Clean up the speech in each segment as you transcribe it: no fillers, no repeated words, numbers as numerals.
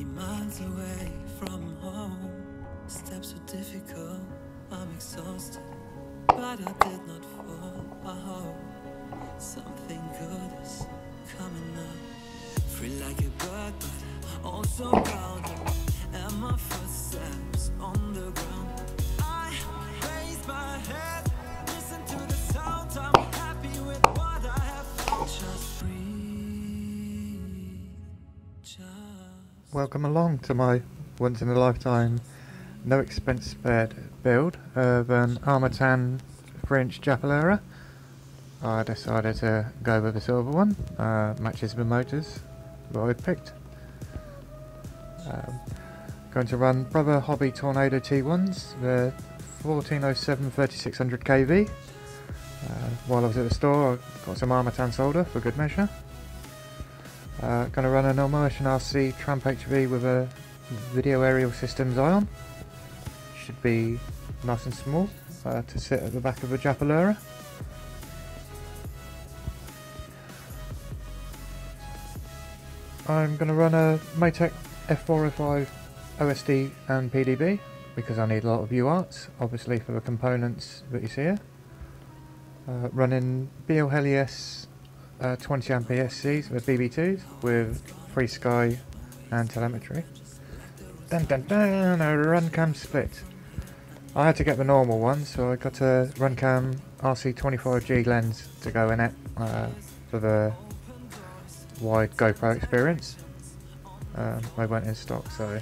Many miles away from home, steps were difficult, I'm exhausted, but I did not fall. I hope something good is coming up. Free like a bird, but also grounded, and my footsteps on the ground. I raise my head, listen to the sound, I'm happy with what I have found. Just breathe, just... Welcome along to my once-in-a-lifetime, no-expense-spared build of an Armattan Japalura. I decided to go with the silver one, matches the motors that I'd picked. Going to run Brother Hobby Tornado T1s, the 1407 3600 kV. While I was at the store, I got some Armattan solder for good measure. Going to run an Immersion RC Tramp HV with a Video Aerial Systems ion. Should be nice and small to sit at the back of the Japalura. I'm going to run a Maytech F405 OSD and PDB because I need a lot of UARTS, obviously, for the components that you see here. Running BL Helios 20 amp ESCs with BB2s with free sky and telemetry. Dun dun dun, a Runcam split. I had to get the normal one, so I got a Runcam RC25G lens to go in it for the wide GoPro experience. They went in stock, so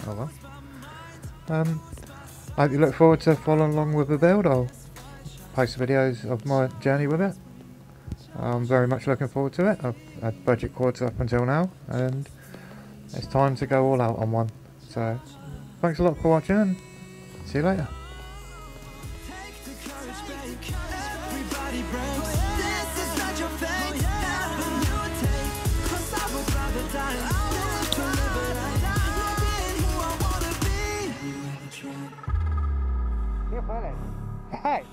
oh well. I hope you look forward to following along with the build. I'll post videos of my journey with it. I'm very much looking forward to it. I've had budget quads up until now, and it's time to go all out on one. So, thanks a lot for watching, and see you later. Hey!